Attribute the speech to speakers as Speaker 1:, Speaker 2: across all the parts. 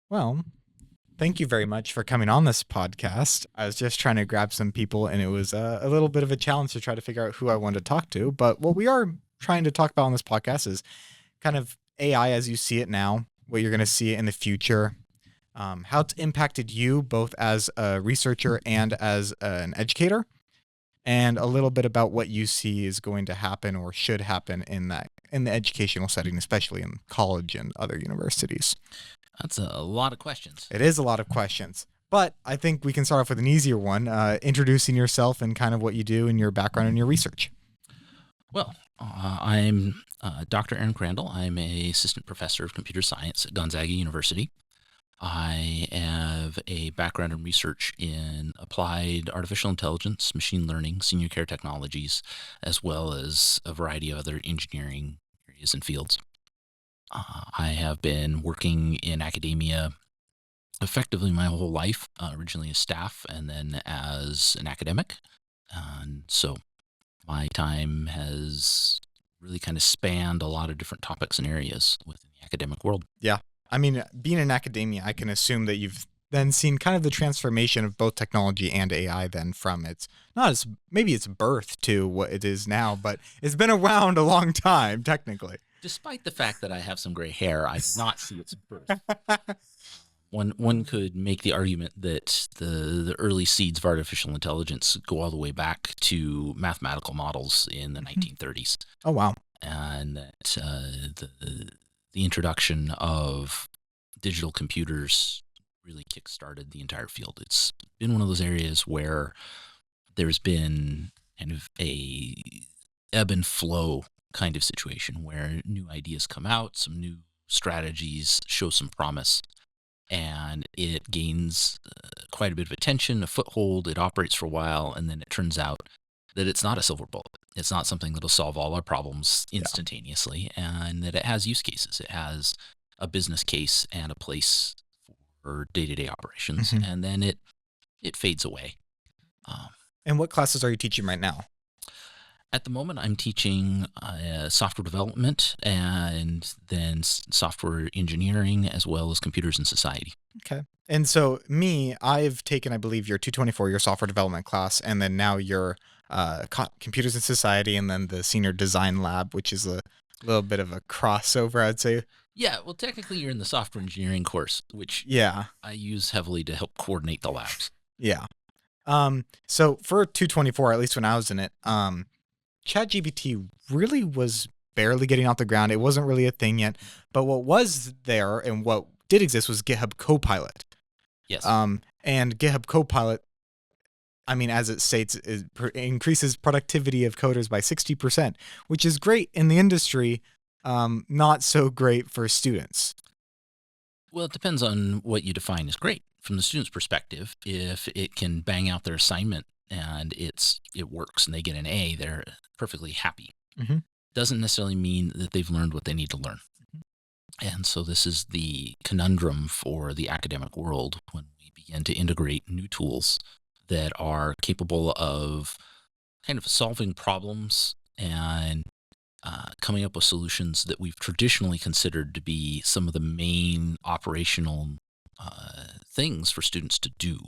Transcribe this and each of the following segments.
Speaker 1: Well, thank you very much for coming on this podcast. I was just trying to grab some people, and it was a little bit of a challenge to try to figure out who I wanted to talk to. But what we are trying to talk about on this podcast is kind of AI as you see it now, what you're going to see it in the future, how it's impacted you both as a researcher and as an educator, and a little bit about what you see is going to happen or should happen in the educational setting, especially in college and other universities.
Speaker 2: That's a lot of questions.
Speaker 1: It is a lot of questions, but I think we can start off with an easier one, introducing yourself and kind of what you do and your background and your research.
Speaker 2: Well, I'm Dr. Aaron Crandall. I'm a assistant professor of computer science at Gonzaga University. I have a background in research in applied artificial intelligence, machine learning, senior care technologies, as well as a variety of other engineering areas and fields. I have been working in academia effectively my whole life, originally as staff and then as an academic. And so my time has really kind of spanned a lot of different topics and areas within the academic world.
Speaker 1: Yeah. I mean, being in academia, I can assume that you've then seen kind of the transformation of both technology and AI then from its not as maybe its birth to what it is now, but it's been around a long time technically.
Speaker 2: Despite the fact that I have some gray hair, I did not see its birth. One could make the argument that the early seeds of artificial intelligence go all the way back to mathematical models in the 1930s.
Speaker 1: Oh wow.
Speaker 2: And that the introduction of digital computers really kickstarted the entire field. It's been one of those areas where there's been kind of a ebb and flow kind of situation where new ideas come out, some new strategies show some promise, and it gains quite a bit of attention, a foothold, it operates for a while, and then it turns out that it's not a silver bullet. It's not something that'll solve all our problems instantaneously, and that it has use cases. It has a business case and a place for day-to-day operations, and then it fades away.
Speaker 1: And what classes are you teaching right now?
Speaker 2: At the moment, I'm teaching software development and then software engineering, as well as computers and society.
Speaker 1: Okay. And so I've taken, I believe, your 224, your software development class, and then now your computers and society, and then the senior design lab, which is a little bit of a crossover, I'd say.
Speaker 2: Yeah, well, technically you're in the software engineering course, which I use heavily to help coordinate the labs.
Speaker 1: Yeah. So for 224, at least when I was in it, ChatGPT really was barely getting off the ground. It wasn't really a thing yet. But what was there and what did exist was GitHub Copilot.
Speaker 2: Yes.
Speaker 1: And GitHub Copilot, I mean, as it states, it increases productivity of coders by 60%, which is great in the industry, not so great for students.
Speaker 2: Well, it depends on what you define as great. From the student's perspective, if it can bang out their assignment and it works and they get an A, they're perfectly happy. Doesn't necessarily mean that they've learned what they need to learn. And so this is the conundrum for the academic world when we begin to integrate new tools that are capable of kind of solving problems and coming up with solutions that we've traditionally considered to be some of the main operational things for students to do.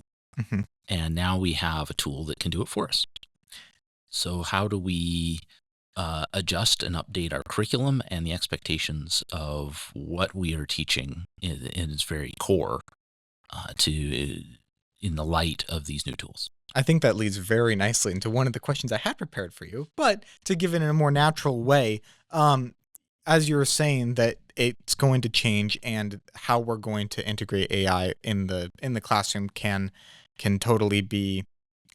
Speaker 2: And now we have a tool that can do it for us. So how do we adjust and update our curriculum and the expectations of what we are teaching in its very core in the light of these new tools?
Speaker 1: I think that leads very nicely into one of the questions I had prepared for you, but to give it in a more natural way, as you were saying that it's going to change and how we're going to integrate AI in the classroom can totally be,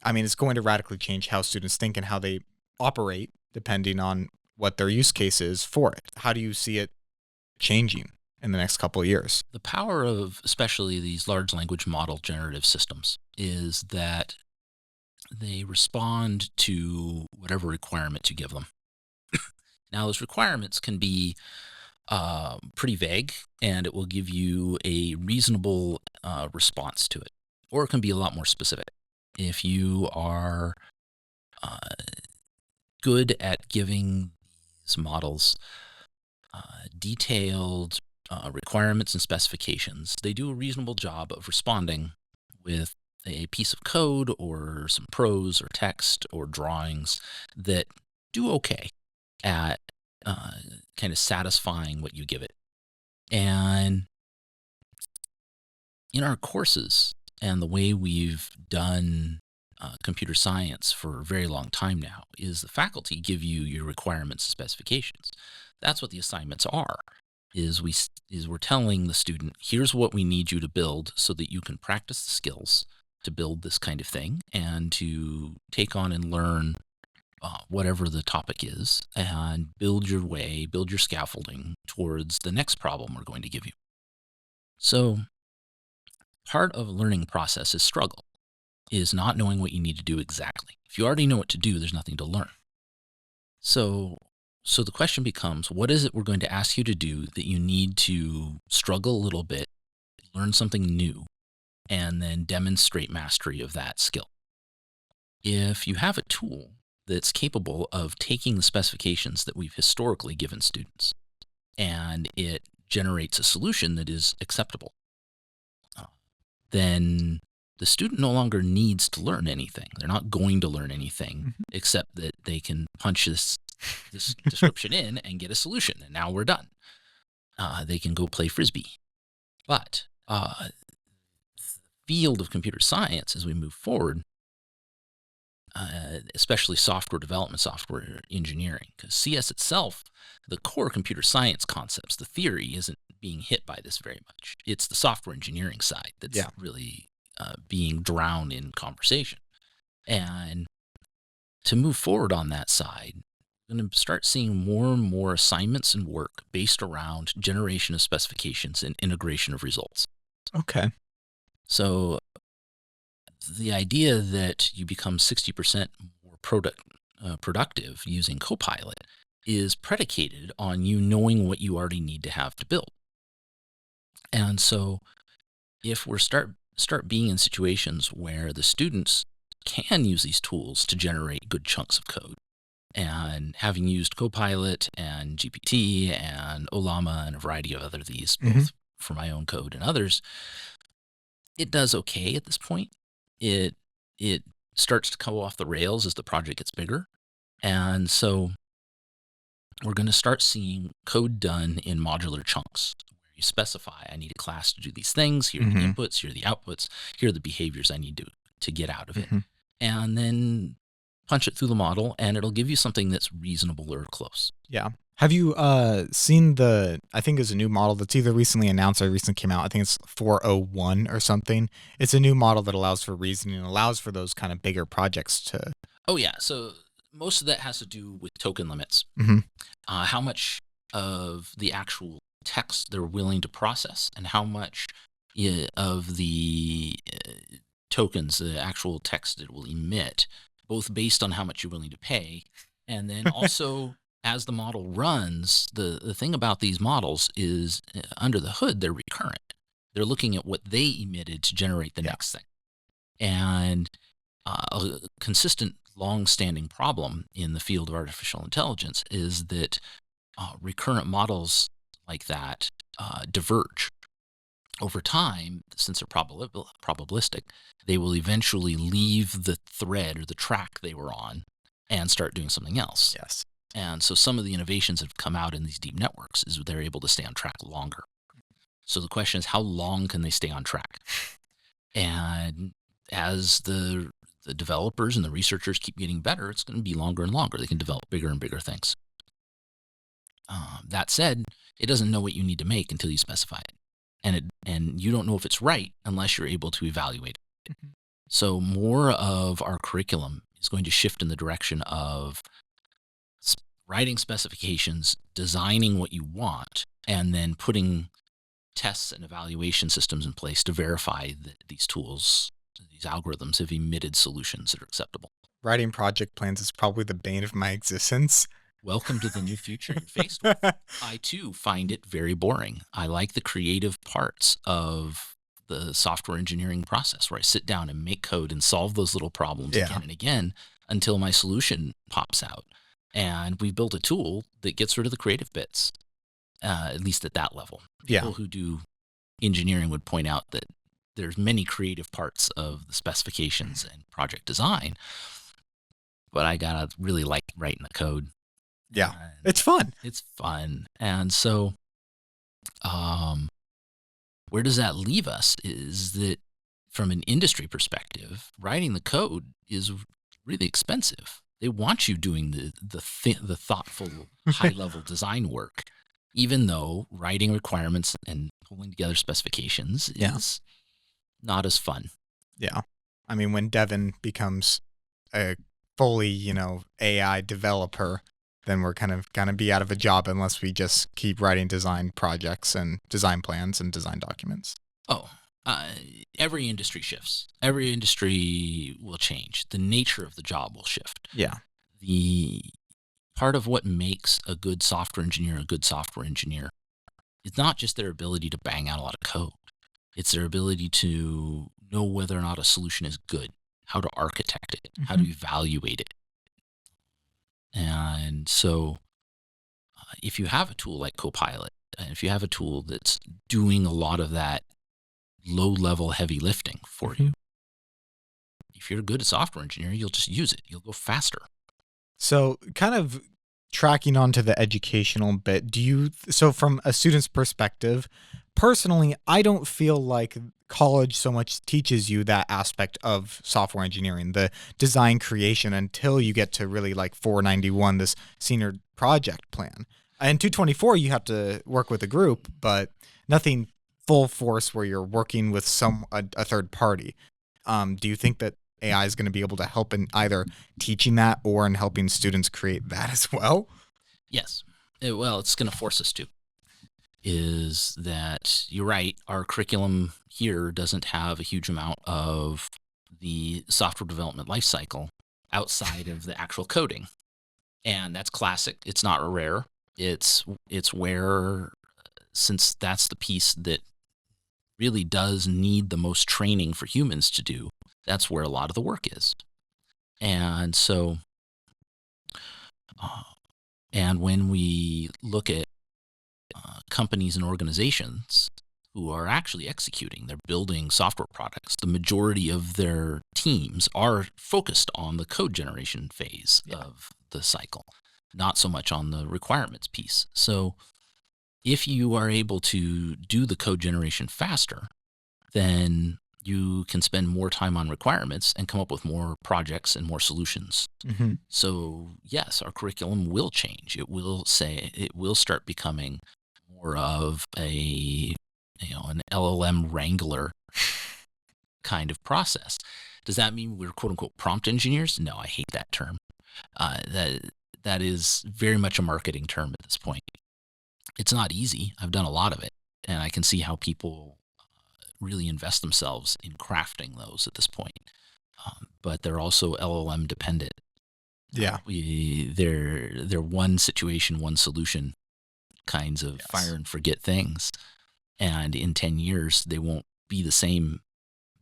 Speaker 1: I mean, it's going to radically change how students think and how they operate depending on what their use case is for it. How do you see it changing in the next couple of years?
Speaker 2: The power of especially these large language model generative systems is that they respond to whatever requirements you give them. Now, those requirements can be pretty vague, and it will give you a reasonable response to it, or it can be a lot more specific. If you are good at giving these models detailed requirements and specifications, they do a reasonable job of responding with a piece of code or some prose or text or drawings that do okay at kind of satisfying what you give it. And in our courses and the way we've done computer science for a very long time now is the faculty give you your requirements and specifications. That's what the assignments are. We're telling the student, here's what we need you to build so that you can practice the skills to build this kind of thing and to take on and learn whatever the topic is and build your scaffolding towards the next problem we're going to give you. So part of a learning process is struggle, is not knowing what you need to do exactly. If you already know what to do, there's nothing to learn. So the question becomes, what is it we're going to ask you to do that you need to struggle a little bit, learn something new, and then demonstrate mastery of that skill? If you have a tool that's capable of taking the specifications that we've historically given students and it generates a solution that is acceptable, then the student no longer needs to learn anything. They're not going to learn anything except that they can punch this description in and get a solution, and now we're done. They can go play Frisbee. But the field of computer science, as we move forward, especially software development, software engineering, because CS itself, the core computer science concepts, the theory isn't being hit by this very much. It's the software engineering side that's really being drowned in conversation. And to move forward on that side, we're going to start seeing more and more assignments and work based around generation of specifications and integration of results.
Speaker 1: Okay.
Speaker 2: So the idea that you become 60% more productive using Copilot is predicated on you knowing what you already need to have to build. And so if we're start being in situations where the students can use these tools to generate good chunks of code, and having used Copilot and GPT and Ollama and a variety of other these, both for my own code and others, it does okay at this point. It starts to go off the rails as the project gets bigger. And so we're going to start seeing code done in modular chunks where you specify, I need a class to do these things. Here are the inputs, here are the outputs, here are the behaviors I need to get out of it. And then punch it through the model, and it'll give you something that's reasonable or close.
Speaker 1: Yeah. Have you seen I think it's a new model that's either recently announced or recently came out. I think it's 401 or something. It's a new model that allows for reasoning and allows for those kind of bigger projects to.
Speaker 2: Oh, yeah. So most of that has to do with token limits. How much of the actual text they're willing to process and how much of the tokens, the actual text it will emit, both based on how much you're willing to pay. And then also, as the model runs, the thing about these models is under the hood, they're recurrent. They're looking at what they emitted to generate the next thing. And a consistent, long-standing problem in the field of artificial intelligence is that recurrent models like that diverge. Over time, since they're probabilistic, they will eventually leave the thread or the track they were on and start doing something else.
Speaker 1: Yes.
Speaker 2: And so some of the innovations that have come out in these deep networks is they're able to stay on track longer. So the question is, how long can they stay on track? And as the developers and the researchers keep getting better, it's going to be longer and longer. They can develop bigger and bigger things. That said, it doesn't know what you need to make until you specify it. And you don't know if it's right unless you're able to evaluate it. So more of our curriculum is going to shift in the direction of writing specifications, designing what you want, and then putting tests and evaluation systems in place to verify that these tools, these algorithms have emitted solutions that are acceptable.
Speaker 1: Writing project plans is probably the bane of my existence.
Speaker 2: Welcome to the new future you're faced with. I, too, find it very boring. I like the creative parts of the software engineering process where I sit down and make code and solve those little problems again and again until my solution pops out. And we've built a tool that gets rid of the creative bits. at least at that level.
Speaker 1: Yeah.
Speaker 2: People who do engineering would point out that there's many creative parts of the specifications and project design, but I gotta really like writing the code.
Speaker 1: Yeah.
Speaker 2: And
Speaker 1: It's fun.
Speaker 2: it's fun. And so, where does that leave us is that from an industry perspective, writing the code is really expensive. They want you doing the thoughtful, high level design work, even though writing requirements and pulling together specifications is not as fun.
Speaker 1: Yeah. I mean, when Devin becomes a fully, AI developer, then we're kind of going to be out of a job unless we just keep writing design projects and design plans and design documents.
Speaker 2: Oh, every industry shifts. Every industry will change. The nature of the job will shift.
Speaker 1: Yeah.
Speaker 2: The part of what makes a good software engineer is not just their ability to bang out a lot of code. It's their ability to know whether or not a solution is good, how to architect it, how to evaluate it. And so if you have a tool like Copilot, and if you have a tool that's doing a lot of that low-level heavy lifting for you, if you're a good software engineer, you'll just use it. You'll go faster.
Speaker 1: So kind of tracking onto the educational bit, so from a student's perspective, personally, I don't feel like college so much teaches you that aspect of software engineering, the design creation, until you get to really like 491, this senior project plan. And 224, you have to work with a group, but nothing full force where you're working with a third party. Do you think that AI is going to be able to help in either teaching that or in helping students create that as well?
Speaker 2: Yes. It's going to force us to. Is that you're right? Our curriculum here doesn't have a huge amount of the software development lifecycle outside of the actual coding, and that's classic. It's not rare. It's where, since that's the piece that really does need the most training for humans to do, that's where a lot of the work is. And so, and when we look at companies and organizations who are actually executing, they're building software products, the majority of their teams are focused on the code generation phase of the cycle, not so much on the requirements piece. So if you are able to do the code generation faster, then you can spend more time on requirements and come up with more projects and more solutions. So yes, our curriculum will change. It will start becoming more of an LLM wrangler kind of process. Does that mean we're quote unquote prompt engineers? No, I hate that term. That is very much a marketing term at this point. It's not easy. I've done a lot of it, and I can see how people really invest themselves in crafting those at this point. But they're also LLM dependent.
Speaker 1: Yeah.
Speaker 2: They're one situation, one solution kinds of fire and forget things. And in 10 years, they won't be the same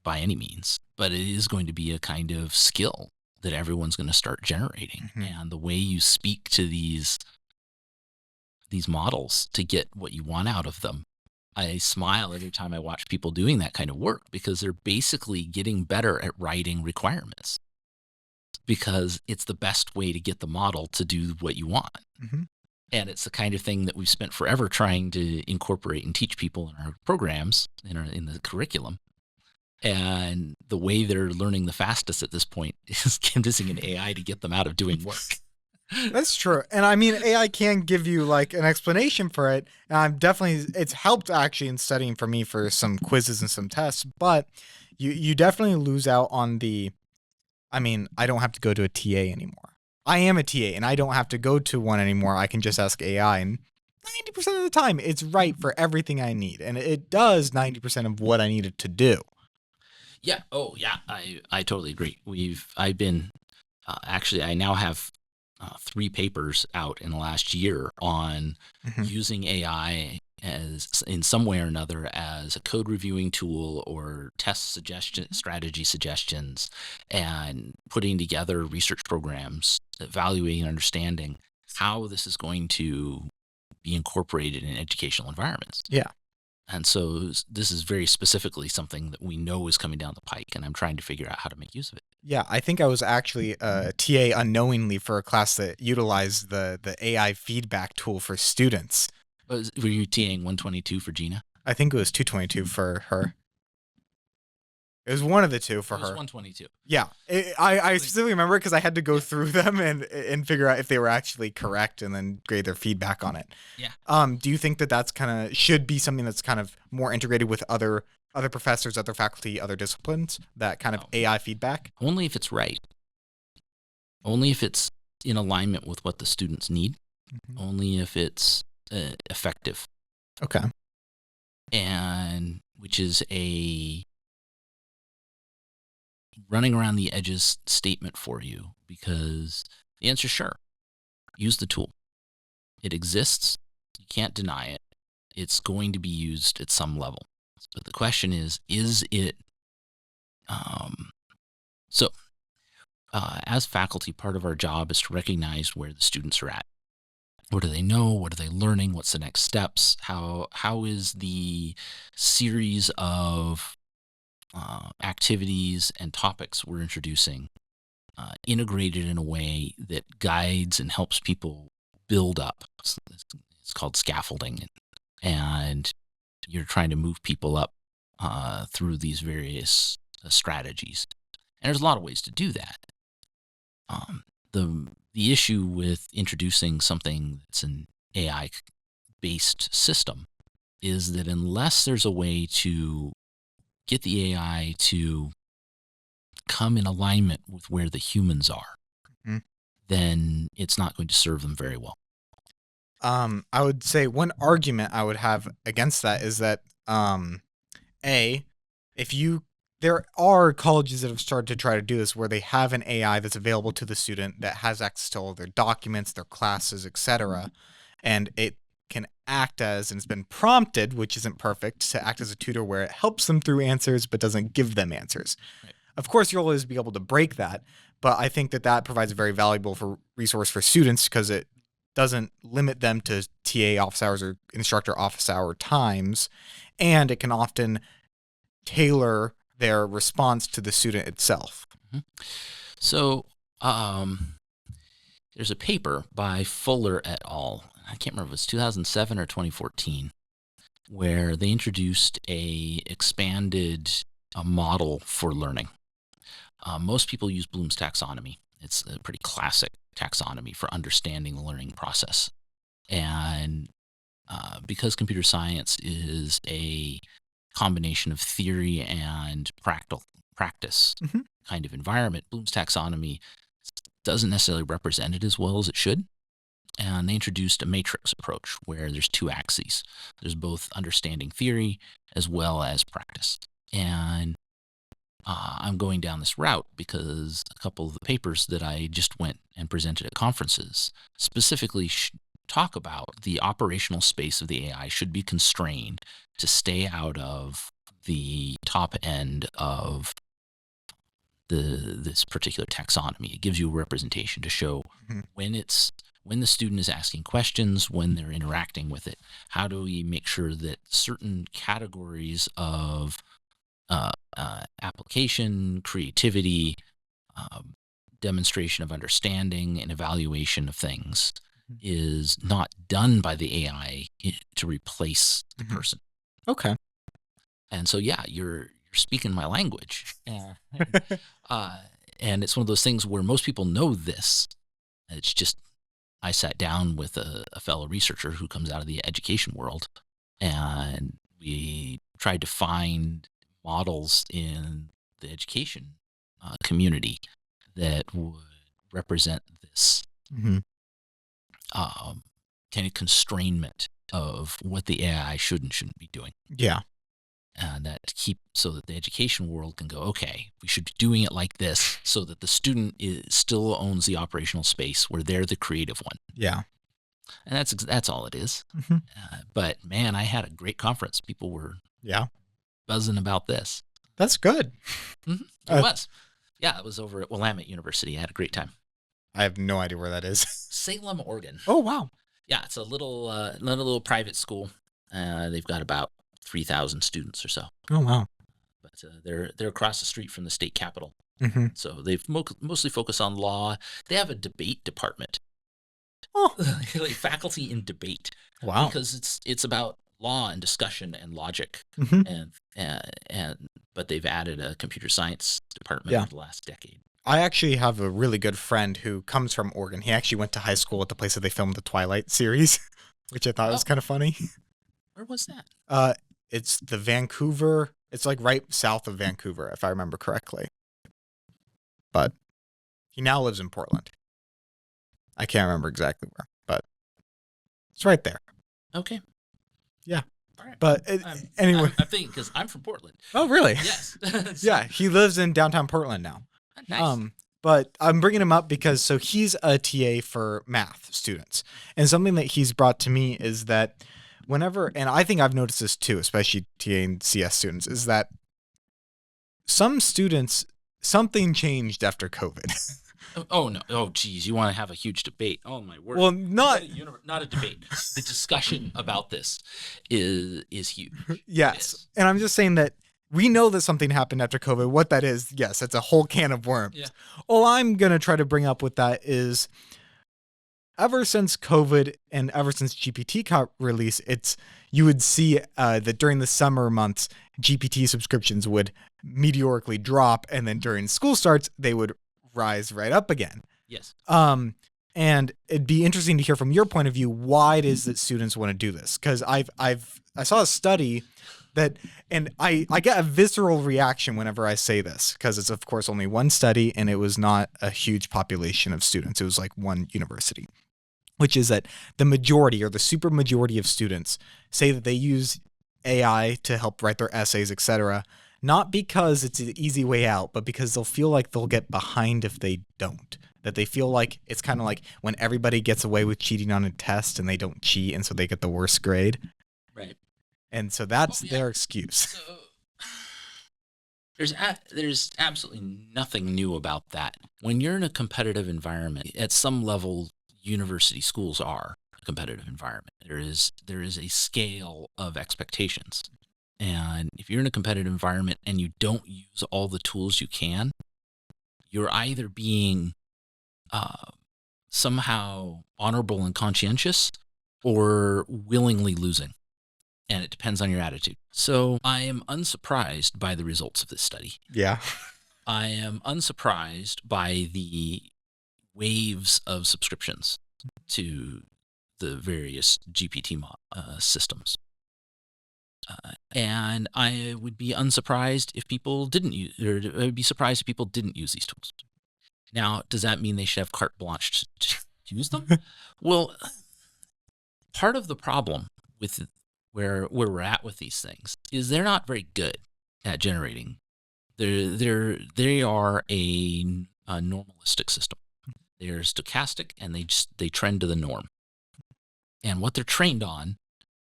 Speaker 2: by any means, but it is going to be a kind of skill that everyone's going to start generating. And the way you speak to these models to get what you want out of them, I smile every time I watch people doing that kind of work, because they're basically getting better at writing requirements, because it's the best way to get the model to do what you want. And it's the kind of thing that we've spent forever trying to incorporate and teach people in our programs, in the curriculum. And the way they're learning the fastest at this point is convincing an AI to get them out of doing work.
Speaker 1: That's true. And I mean, AI can give you like an explanation for it. And it's helped actually in studying for me for some quizzes and some tests, but you definitely lose out on I don't have to go to a TA anymore. I am a TA and I don't have to go to one anymore. I can just ask AI, and 90% of the time it's right for everything I need. And it does 90% of what I need it to do.
Speaker 2: Yeah. Oh yeah. I totally agree. I've been, actually, I now have 3 papers out in the last year on using AI as in some way or another as a code reviewing tool or test strategy suggestions, and putting together research programs, evaluating and understanding how this is going to be incorporated in educational environments.
Speaker 1: Yeah.
Speaker 2: And so this is very specifically something that we know is coming down the pike, and I'm trying to figure out how to make use of it.
Speaker 1: Yeah, I think I was actually a TA unknowingly for a class that utilized the AI feedback tool for students.
Speaker 2: Were you TAing 122 for Gina?
Speaker 1: I think it was 222 for her. It was one of the two for
Speaker 2: It was
Speaker 1: her.
Speaker 2: 122.
Speaker 1: Yeah, I specifically remember it because I had to go through them and figure out if they were actually correct and then grade their feedback on it.
Speaker 2: Yeah.
Speaker 1: Do you think that that's kind of should be something that's kind of more integrated with other professors, other faculty, other disciplines? That kind of AI feedback.
Speaker 2: Only if it's right. Only if it's in alignment with what the students need. Mm-hmm. Only if it's effective.
Speaker 1: Okay.
Speaker 2: And which is a running around the edges statement for you, because the answer is sure. Use the tool. It exists. You can't deny it. It's going to be used at some level. But the question is it, as faculty, part of our job is to recognize where the students are at. What do they know? What are they learning? What's the next steps? How is the series of activities and topics we're introducing integrated in a way that guides and helps people build up? It's called scaffolding, and you're trying to move people up through these various strategies. And there's a lot of ways to do that. The issue with introducing something that's an AI-based system is that unless there's a way to get the AI to come in alignment with where the humans are, mm-hmm. then it's not going to serve them very well.
Speaker 1: I would say one argument I would have against that is that, there are colleges that have started to try to do this where they have an AI that's available to the student that has access to all their documents, their classes, etc. And it can act as, and it's been prompted, which isn't perfect, to act as a tutor where it helps them through answers but doesn't give them answers. Right. Of course, you'll always be able to break that, but I think that provides a very valuable resource for students because it doesn't limit them to TA office hours or instructor office hour times, and it can often tailor their response to the student itself.
Speaker 2: Mm-hmm. So there's a paper by Fuller et al. I can't remember if it was 2007 or 2014, where they introduced a model for learning. Most people use Bloom's taxonomy. It's a pretty classic taxonomy for understanding the learning process. And because computer science is a combination of theory and practice mm-hmm. kind of environment, Bloom's taxonomy doesn't necessarily represent it as well as it should. And they introduced a matrix approach where there's two axes. There's both understanding theory as well as practice. And I'm going down this route because a couple of the papers that I just went and presented at conferences specifically talk about the operational space of the AI should be constrained to stay out of the top end of this particular taxonomy. It gives you a representation to show mm-hmm. when the student is asking questions, when they're interacting with it. How do we make sure that certain categories of application, creativity, demonstration of understanding, and evaluation of things is not done by the AI to replace the mm-hmm. person.
Speaker 1: Okay.
Speaker 2: And so, yeah, you're speaking my language. And it's one of those things where most people know this. It's just, I sat down with a fellow researcher who comes out of the education world, and we tried to find models in the education community that would represent this mm-hmm. Kind of constrainment of what the AI should and shouldn't be doing.
Speaker 1: Yeah.
Speaker 2: And so that the education world can go, okay, we should be doing it like this so that the student still owns the operational space where they're the creative one.
Speaker 1: Yeah.
Speaker 2: And that's all it is. Mm-hmm. But man, I had a great conference. People were buzzing about this.
Speaker 1: That's good.
Speaker 2: Mm-hmm. It was. Yeah, it was over at Willamette University. I had a great time.
Speaker 1: I have no idea where that is.
Speaker 2: Salem, Oregon.
Speaker 1: Oh, wow.
Speaker 2: Yeah, it's a little private school. They've got about 3,000 students or so,
Speaker 1: Oh wow.
Speaker 2: but they're across the street from the state capitol.
Speaker 1: Hmm.
Speaker 2: So they've mostly focused on law. They have a debate department,
Speaker 1: Oh
Speaker 2: like faculty in debate,
Speaker 1: wow.
Speaker 2: because it's about law and discussion and logic,
Speaker 1: Hmm.
Speaker 2: and but they've added a computer science department
Speaker 1: Yeah.
Speaker 2: over the last decade.
Speaker 1: I actually have a really good friend who comes from Oregon. He actually went to high school at the place that they filmed the Twilight series, which I thought was
Speaker 2: Oh,
Speaker 1: kind of funny.
Speaker 2: where was that?
Speaker 1: Uh, it's the Vancouver. It's like right south of Vancouver, if I remember correctly. But he now lives in Portland. I can't remember exactly where, but it's right there.
Speaker 2: Okay.
Speaker 1: Yeah.
Speaker 2: All right.
Speaker 1: But anyway.
Speaker 2: I'm thinking because I'm from Portland.
Speaker 1: Oh, really?
Speaker 2: Yes.
Speaker 1: Yeah, he lives in downtown Portland now.
Speaker 2: Nice.
Speaker 1: But I'm bringing him up because so he's a TA for math students, and something that he's brought to me is that whenever, and I think I've noticed this too, especially TA and CS students, is that some students something changed after COVID.
Speaker 2: Oh no! Oh geez, you want to have a huge debate? Oh my word!
Speaker 1: Well, not
Speaker 2: not a debate. The discussion about this is huge.
Speaker 1: yes, and I'm just saying that we know that something happened after COVID. What that is, yes, it's a whole can of worms.
Speaker 2: Yeah.
Speaker 1: All I'm gonna try to bring up with that is, ever since COVID and ever since GPT got released, you would see that during the summer months, GPT subscriptions would meteorically drop, and then during school starts, they would rise right up again.
Speaker 2: Yes.
Speaker 1: And it'd be interesting to hear from your point of view why it is that students want to do this. Because I saw a study that, and I get a visceral reaction whenever I say this, because it's of course only one study and it was not a huge population of students. It was like one university, which is that the majority or the super majority of students say that they use AI to help write their essays, etc. Not because it's an easy way out, but because they'll feel like they'll get behind if they don't. That they feel like it's kind of like when everybody gets away with cheating on a test and they don't cheat, and so they get the worst grade.
Speaker 2: Right.
Speaker 1: And so that's their excuse.
Speaker 2: So there's absolutely nothing new about that. When you're in a competitive environment, at some level, university schools are a competitive environment. There is a scale of expectations. And if you're in a competitive environment and you don't use all the tools you can, you're either being somehow honorable and conscientious or willingly losing. And it depends on your attitude. So I am unsurprised by the results of this study.
Speaker 1: Yeah.
Speaker 2: I am unsurprised by the waves of subscriptions to the various GPT systems. And I would be unsurprised if people didn't use, or I would be surprised if people didn't use these tools. Now, does that mean they should have carte blanche to use them? Well, part of the problem with where we're at with these things is they're not very good at generating. They are a normalistic system. They're stochastic and they trend to the norm. And what they're trained on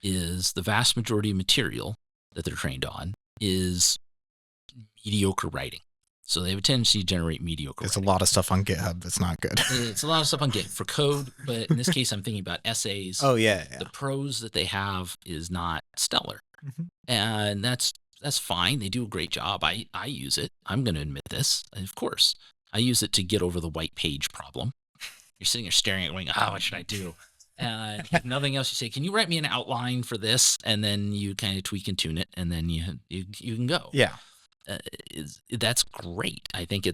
Speaker 2: is the vast majority of material that they're trained on is mediocre writing. So they have a tendency to generate mediocre
Speaker 1: There's
Speaker 2: writing.
Speaker 1: a lot of stuff on GitHub that's not good.
Speaker 2: It's a lot of stuff on Git for code, but in this case, I'm thinking about essays.
Speaker 1: Oh, yeah.
Speaker 2: The prose that they have is not stellar.
Speaker 1: Mm-hmm.
Speaker 2: And that's fine. They do a great job. I use it. I'm going to admit this. Of course. I use it to get over the white page problem. You're sitting there staring at it going, what should I do? And if nothing else, you say, can you write me an outline for this? And then you kind of tweak and tune it, and then you can go.
Speaker 1: Yeah.
Speaker 2: That's great. I think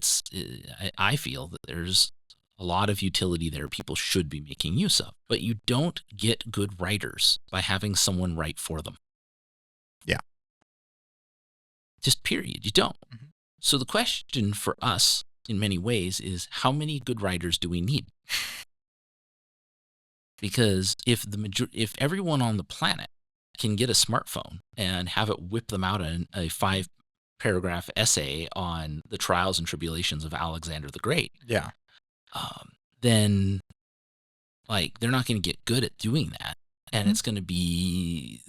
Speaker 2: I feel that there's a lot of utility there people should be making use of. But you don't get good writers by having someone write for them.
Speaker 1: Yeah.
Speaker 2: Just period. You don't.
Speaker 1: Mm-hmm.
Speaker 2: So the question for us in many ways is, how many good writers do we need? Because if everyone on the planet can get a smartphone and have it whip them out a 5-paragraph essay on the trials and tribulations of Alexander the Great,
Speaker 1: Yeah.
Speaker 2: then they're not going to get good at doing that, and
Speaker 1: Mm-hmm.
Speaker 2: it's going to be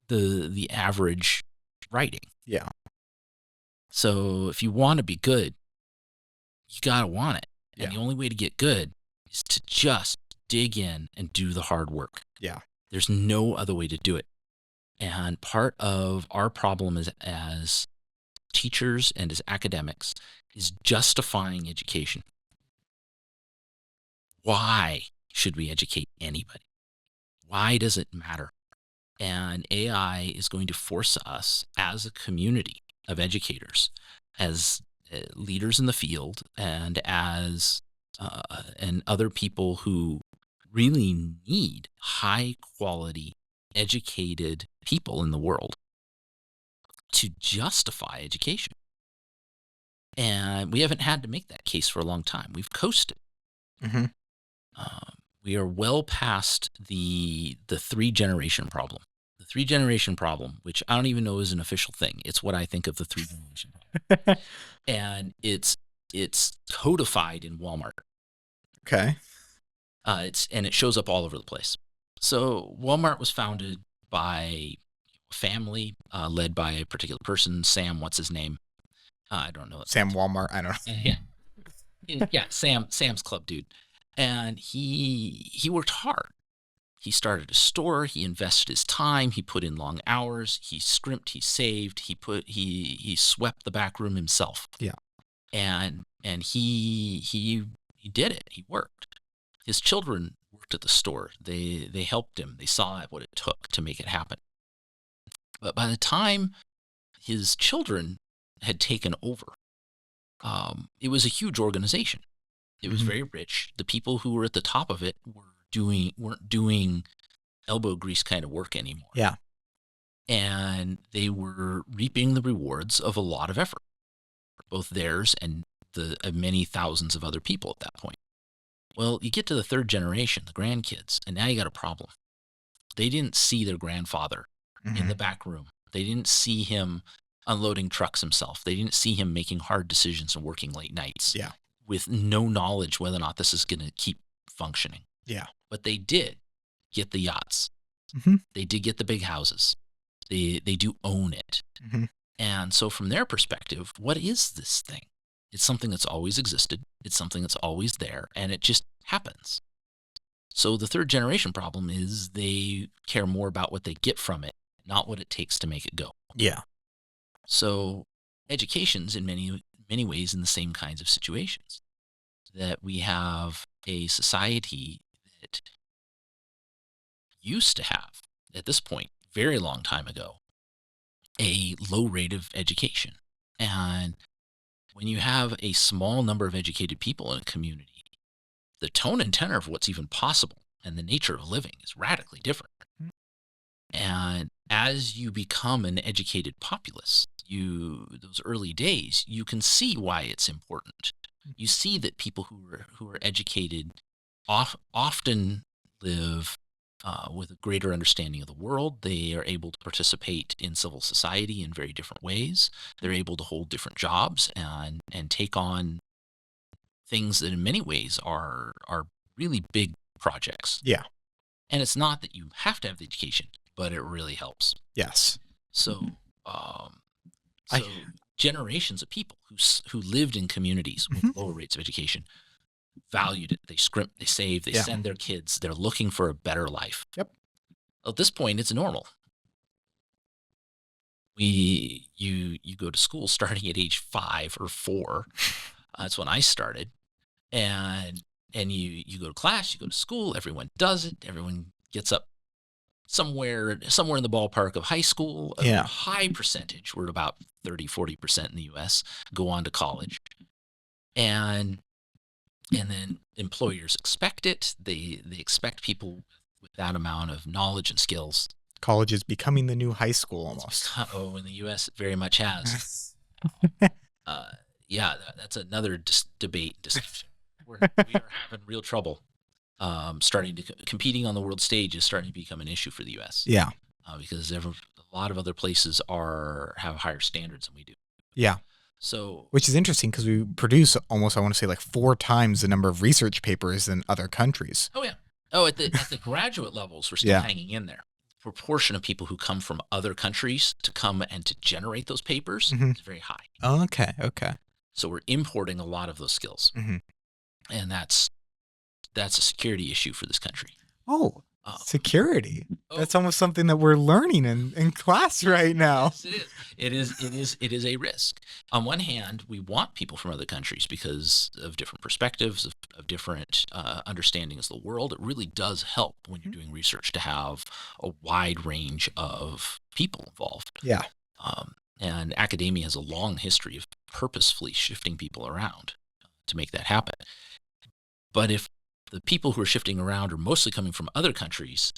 Speaker 2: the average writing.
Speaker 1: Yeah.
Speaker 2: So if you want to be good, you got to want it. And
Speaker 1: Yeah.
Speaker 2: the only way to get good is to just dig in and do the hard work.
Speaker 1: Yeah.
Speaker 2: There's no other way to do it. And part of our problem as teachers and as academics is justifying education. Why should we educate anybody? Why does it matter? And AI is going to force us as a community of educators, as leaders in the field, and as and other people who really need high quality, educated people in the world to justify education. And we haven't had to make that case for a long time. We've coasted.
Speaker 1: Mm-hmm.
Speaker 2: We are well past the 3-generation problem. The 3-generation problem, which I don't even know is an official thing. It's what I think of the 3-generation problem. And it's codified in Walmart.
Speaker 1: Okay.
Speaker 2: It shows up all over the place. So Walmart was founded by a family led by a particular person, Sam, what's his name? I don't know.
Speaker 1: Sam Walmart, I don't know.
Speaker 2: Yeah, Sam's Club dude. And he worked hard. He started a store, he invested his time, he put in long hours, he scrimped, he saved, he swept the back room himself.
Speaker 1: Yeah.
Speaker 2: And he did it. He worked. His children worked at the store. They helped him. They saw what it took to make it happen. But by the time his children had taken over, it was a huge organization. It was very rich. The people who were at the top of it weren't doing elbow grease kind of work anymore.
Speaker 1: Yeah.
Speaker 2: And they were reaping the rewards of a lot of effort, both theirs and the many thousands of other people at that point. Well, you get to the 3rd generation, the grandkids, and now you got a problem. They didn't see their grandfather in the back room. They didn't see him unloading trucks himself. They didn't see him making hard decisions and working late nights.
Speaker 1: Yeah.
Speaker 2: With no knowledge whether or not this is going to keep functioning.
Speaker 1: Yeah.
Speaker 2: But they did get the yachts. They did get the big houses. They do own it. And so from their perspective, what is this thing? It's something that's always existed. It's something that's always there, and it just happens. So the 3rd-generation problem is they care more about what they get from it, not what it takes to make it go.
Speaker 1: Yeah.
Speaker 2: So education's in many ways in the same kinds of situations, that we have a society that used to have, at this point, very long time ago, a low rate of education. And when you have a small number of educated people in a community, the tone and tenor of what's even possible and the nature of living is radically different. And as you become an educated populace, those early days, you can see why it's important. You see that people who are educated often live with a greater understanding of the world. They are able to participate in civil society in very different ways. They're able to hold different jobs and take on things that in many ways are really big projects.
Speaker 1: Yeah.
Speaker 2: And it's not that you have to have the education, but it really helps.
Speaker 1: Yes.
Speaker 2: So, generations of people who lived in communities with lower rates of education valued it. They scrimp, they save, they send their kids. They're looking for a better life.
Speaker 1: Yep.
Speaker 2: At this point, it's normal. You go to school starting at age 5 or 4. That's when I started, and you go to class, you go to school. Everyone does it. Everyone gets up somewhere in the ballpark of high school. A high percentage, we're about 30-40% in the U.S. go on to college, and then employers expect it. They expect people with that amount of knowledge and skills.
Speaker 1: College is becoming the new high school almost.
Speaker 2: In the U.S. it very much has. That's another debate discussion. We are having real trouble. Competing on the world stage is starting to become an issue for the U.S.
Speaker 1: Yeah,
Speaker 2: because a lot of other places have higher standards than we do.
Speaker 1: Yeah.
Speaker 2: So,
Speaker 1: which is interesting because we produce almost, I want to say, like 4 times the number of research papers than other countries.
Speaker 2: Oh yeah. Oh, at the graduate levels, we're still hanging in there. Proportion of people who come from other countries to come and to generate those papers is very high.
Speaker 1: Oh, okay.
Speaker 2: So we're importing a lot of those skills, and that's that's a security issue for this country.
Speaker 1: Oh,
Speaker 2: Um,
Speaker 1: security.
Speaker 2: oh,
Speaker 1: That's almost something that we're learning in class right now.
Speaker 2: yes, it is. It is a risk. On one hand, we want people from other countries because of different perspectives, of different understandings of the world. It really does help when you're doing research to have a wide range of people involved.
Speaker 1: Yeah.
Speaker 2: And academia has a long history of purposefully shifting people around to make that happen. But if the people who are shifting around are mostly coming from other countries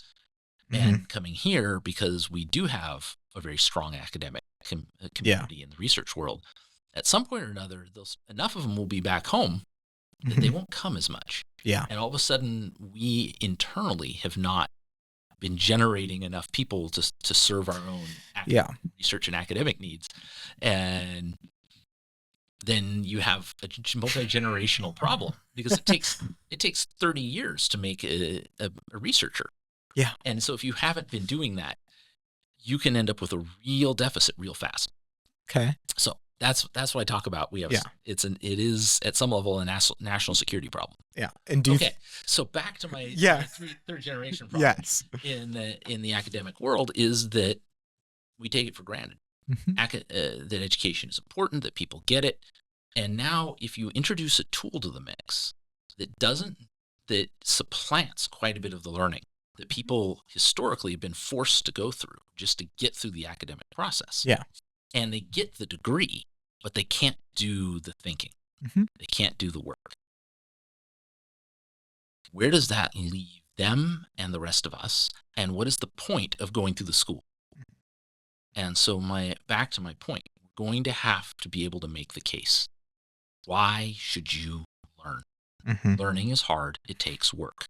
Speaker 2: and coming here because we do have a very strong academic community in the research world, at some point or another, enough of them will be back home that they won't come as much.
Speaker 1: Yeah.
Speaker 2: And all of a sudden, we internally have not been generating enough people to serve our own research and academic needs. And then you have a multi-generational problem because it takes 30 years to make a researcher.
Speaker 1: Yeah.
Speaker 2: And so if you haven't been doing that, you can end up with a real deficit real fast.
Speaker 1: Okay.
Speaker 2: So that's what I talk about. We have it is at some level a national security problem.
Speaker 1: Yeah. And
Speaker 2: so back to my third generation problem.
Speaker 1: Yes.
Speaker 2: In the academic world is that we take it for granted. That education is important, that people get it. And now if you introduce a tool to the mix that supplants quite a bit of the learning that people historically have been forced to go through just to get through the academic process.
Speaker 1: Yeah.
Speaker 2: And they get the degree, but they can't do the thinking. They can't do the work. Where does that leave them and the rest of us? And what is the point of going through the school? And so back to my point, we're going to have to be able to make the case. Why should you learn? Learning is hard. It takes work.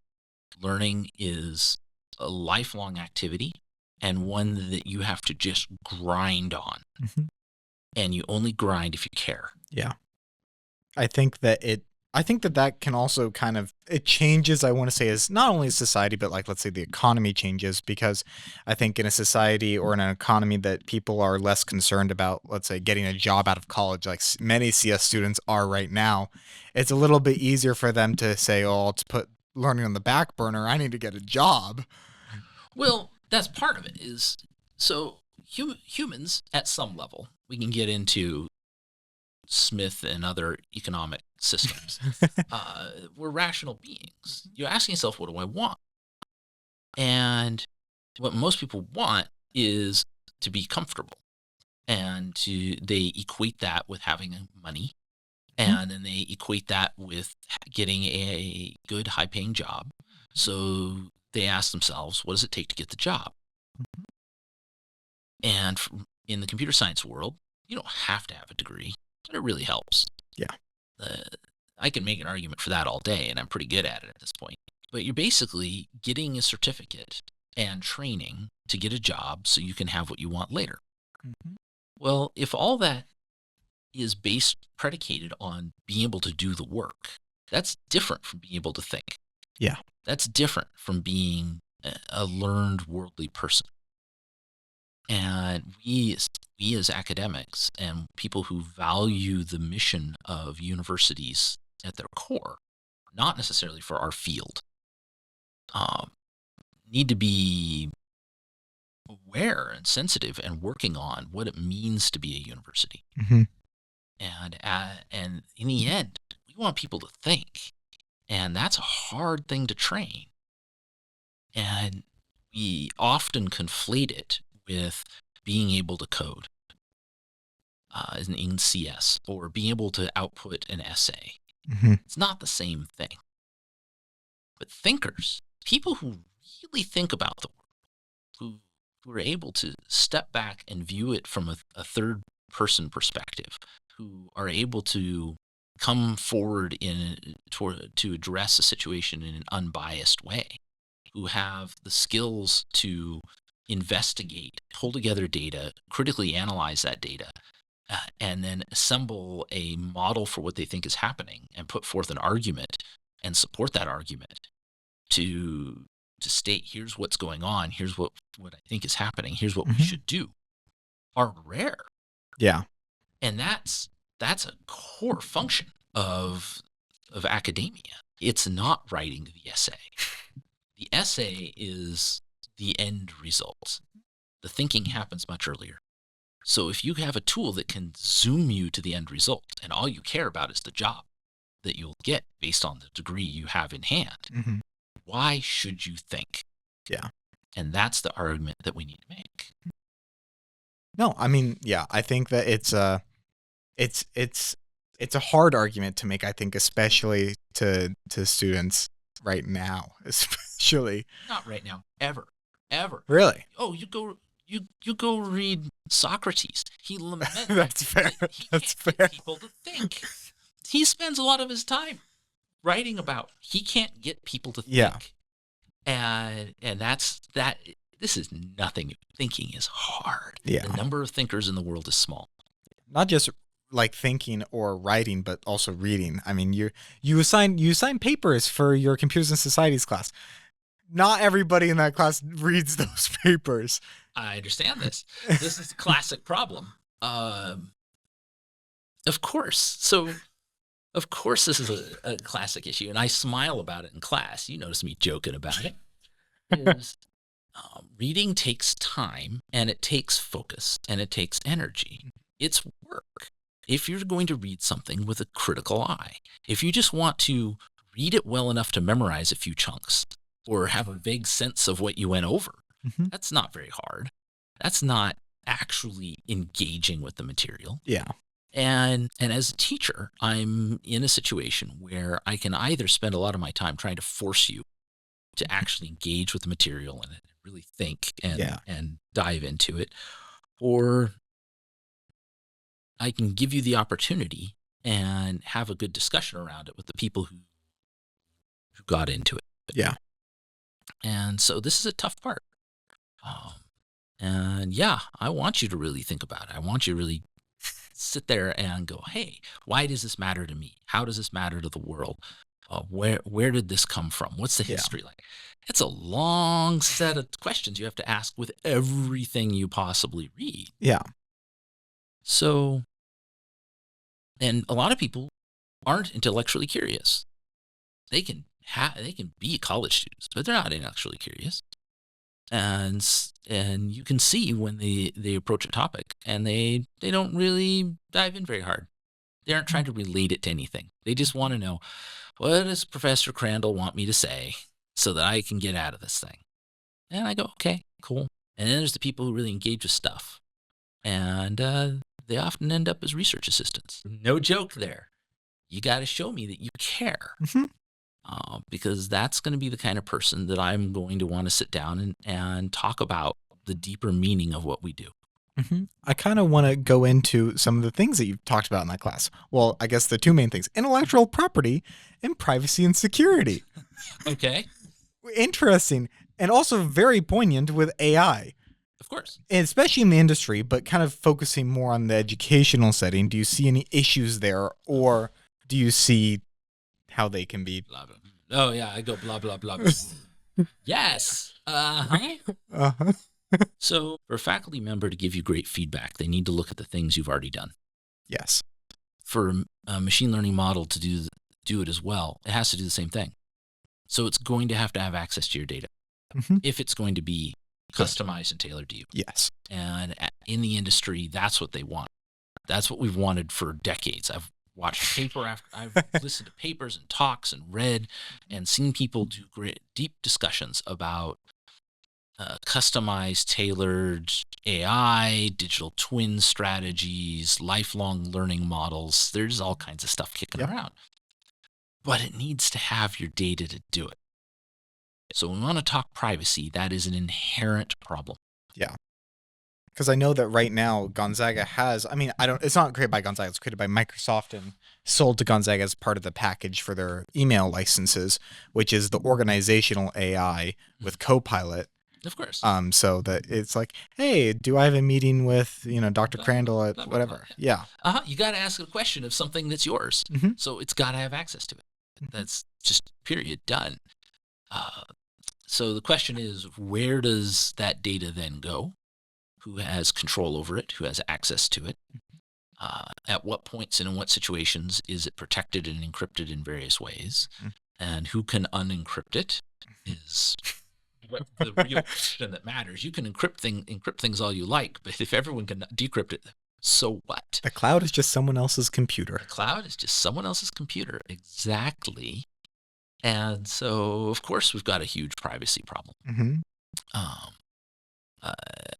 Speaker 2: Learning is a lifelong activity and one that you have to just grind on. And you only grind if you care.
Speaker 1: Yeah. I think that can also kind of, it changes, I want to say, as not only society, but like, let's say the economy changes, because I think in a society or in an economy that people are less concerned about, let's say, getting a job out of college, like many CS students are right now, it's a little bit easier for them to say, oh, I'll put learning on the back burner. I need to get a job.
Speaker 2: Well, that's part of it is, so humans at some level, we can get into Smith and other economic systems. We're rational beings. You're asking yourself, what do I want? And what most people want is to be comfortable. And they equate that with having money. And then they equate that with getting a good, high-paying job. So they ask themselves, what does it take to get the job? And in the computer science world, you don't have to have a degree, but it really helps.
Speaker 1: Yeah.
Speaker 2: I can make an argument for that all day, and I'm pretty good at it at this point. But you're basically getting a certificate and training to get a job so you can have what you want later. Well, if all that is predicated on being able to do the work, that's different from being able to think.
Speaker 1: Yeah.
Speaker 2: That's different from being a learned worldly person. And we as academics and people who value the mission of universities at their core, not necessarily for our field, need to be aware and sensitive and working on what it means to be a university. And in the end, we want people to think, and that's a hard thing to train. And we often conflate it with being able to code in CS or being able to output an essay. It's not the same thing. But thinkers, people who really think about the world, who are able to step back and view it from a third person perspective, who are able to come forward to address a situation in an unbiased way, who have the skills to investigate, pull together data, critically analyze that data, and then assemble a model for what they think is happening and put forth an argument and support that argument to state, here's what's going on, here's what I think is happening, here's what we should do, are rare.
Speaker 1: Yeah.
Speaker 2: And that's a core function of academia. It's not writing the essay. The essay is the end result. The thinking happens much earlier. So if you have a tool that can zoom you to the end result, and all you care about is the job that you'll get based on the degree you have in hand, why should you think?
Speaker 1: Yeah.
Speaker 2: And that's the argument that we need to make.
Speaker 1: No, I mean, yeah, I think that it's a hard argument to make, I think, especially to students right now, especially.
Speaker 2: Not right now, ever.
Speaker 1: Really?
Speaker 2: Oh, you go read Socrates. He laments.
Speaker 1: That's fair.
Speaker 2: That he can't get people to think. He spends a lot of his time writing about he can't get people to think.
Speaker 1: Yeah.
Speaker 2: And that's that. This is nothing. Thinking is hard.
Speaker 1: Yeah.
Speaker 2: The number of thinkers in the world is small.
Speaker 1: Not just like thinking or writing, but also reading. I mean, you assign papers for your computers and societies class. Not everybody in that class reads those papers.
Speaker 2: I understand this. This is a classic problem. Of course. So, of course, this is a classic issue, and I smile about it in class. You notice me joking about it. Reading takes time, and it takes focus, and it takes energy. It's work. If you're going to read something with a critical eye, if you just want to read it well enough to memorize a few chunks or have a vague sense of what you went over, that's not very hard. That's not actually engaging with the material.
Speaker 1: Yeah.
Speaker 2: And as a teacher, I'm in a situation where I can either spend a lot of my time trying to force you to actually engage with the material and really think and dive into it, or I can give you the opportunity and have a good discussion around it with the people who got into it.
Speaker 1: Yeah.
Speaker 2: And so this is a tough part. And yeah, I want you to really think about it. I want you to really sit there and go, hey, why does this matter to me? How does this matter to the world? Where did this come from? What's the history like? It's a long set of questions you have to ask with everything you possibly read.
Speaker 1: Yeah.
Speaker 2: So, and a lot of people aren't intellectually curious. They can be college students, but they're not intellectually curious. And you can see when they approach a topic and they don't really dive in very hard. They aren't trying to relate it to anything. They just want to know, what does Professor Crandall want me to say so that I can get out of this thing? And I go, okay, cool. And then there's the people who really engage with stuff. And they often end up as research assistants. No joke there. You got to show me that you care. Because that's going to be the kind of person that I'm going to want to sit down and talk about the deeper meaning of what we do.
Speaker 1: I kind of want to go into some of the things that you've talked about in that class. Well, I guess the two main things: intellectual property and privacy and security.
Speaker 2: Okay.
Speaker 1: Interesting. And also very poignant with AI.
Speaker 2: Of course.
Speaker 1: And especially in the industry, but kind of focusing more on the educational setting. Do you see any issues there, or do you see how they can be?
Speaker 2: Blah, blah. Oh, yeah, I go blah, blah, blah, blah. Yes. So for a faculty member to give you great feedback, they need to look at the things you've already done.
Speaker 1: Yes.
Speaker 2: For a machine learning model to do it as well, it has to do the same thing. So it's going to have access to your data if it's going to be customized and tailored to you.
Speaker 1: Yes.
Speaker 2: And in the industry, that's what they want. That's what we've wanted for decades. I've watched I've listened to papers and talks and read and seen people do great, deep discussions about customized, tailored AI, digital twin strategies, lifelong learning models. There's all kinds of stuff kicking around. But it needs to have your data to do it. So when we want to talk privacy, that is an inherent problem.
Speaker 1: Yeah. Because I know that right now Gonzaga has, it's not created by Gonzaga, it's created by Microsoft and sold to Gonzaga as part of the package for their email licenses, which is the organizational AI with Copilot.
Speaker 2: Of course.
Speaker 1: So that it's like, hey, do I have a meeting with, Dr. Crandall at whatever? Yeah.
Speaker 2: You got to ask a question of something that's yours. So it's got to have access to it. That's just period, done. So the question is, where does that data then go? Who has control over it? Who has access to it? At what points and in what situations is it protected and encrypted in various ways? And who can unencrypt it is what the real question that matters. You can encrypt things all you like, but if everyone can decrypt it, so what?
Speaker 1: The cloud is just someone else's computer.
Speaker 2: The cloud is just someone else's computer. Exactly. And so, of course, we've got a huge privacy problem.
Speaker 1: Mm-hmm.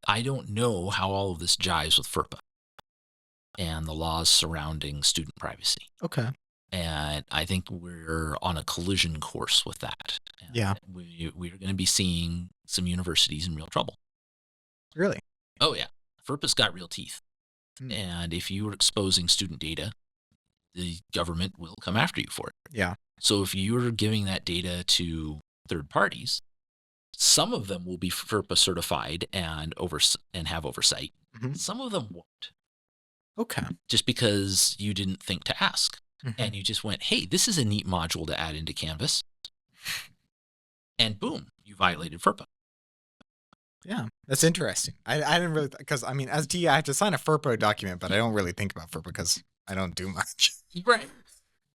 Speaker 2: I don't know how all of this jives with FERPA and the laws surrounding student privacy.
Speaker 1: Okay.
Speaker 2: And I think we're on a collision course with that. And
Speaker 1: yeah.
Speaker 2: We're going to be seeing some universities in real trouble.
Speaker 1: Really?
Speaker 2: Oh, yeah. FERPA's got real teeth. And if you are exposing student data, the government will come after you for it.
Speaker 1: Yeah.
Speaker 2: So if you're giving that data to third parties, some of them will be FERPA certified and have oversight. Mm-hmm. Some of them won't.
Speaker 1: Okay.
Speaker 2: Just because you didn't think to ask.
Speaker 1: Mm-hmm.
Speaker 2: And you just went, hey, this is a neat module to add into Canvas. And boom, you violated FERPA.
Speaker 1: Yeah, that's interesting. I didn't really, because I mean, as DE, I have to sign a FERPA document, but I don't really think about FERPA because I don't do much.
Speaker 2: Right.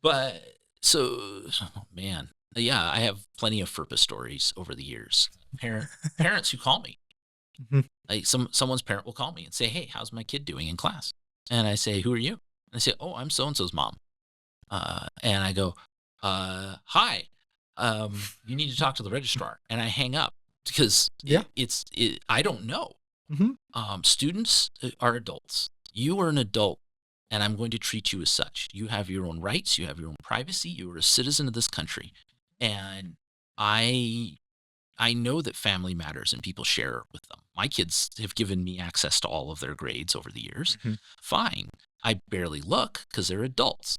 Speaker 2: But so, man, yeah, I have plenty of FERPA stories over the years. Parents who call me, mm-hmm. Like someone's parent will call me and say, hey, how's my kid doing in class? And I say, who are you? And they say, oh, I'm so-and-so's mom. And I go, hi, you need to talk to the registrar. And I hang up because I don't know. Mm-hmm. Students are adults. You are an adult, and I'm going to treat you as such. You have your own rights. You have your own privacy. You are a citizen of this country. And I know that family matters and people share with them. My kids have given me access to all of their grades over the years. Mm-hmm. Fine. I barely look because they're adults.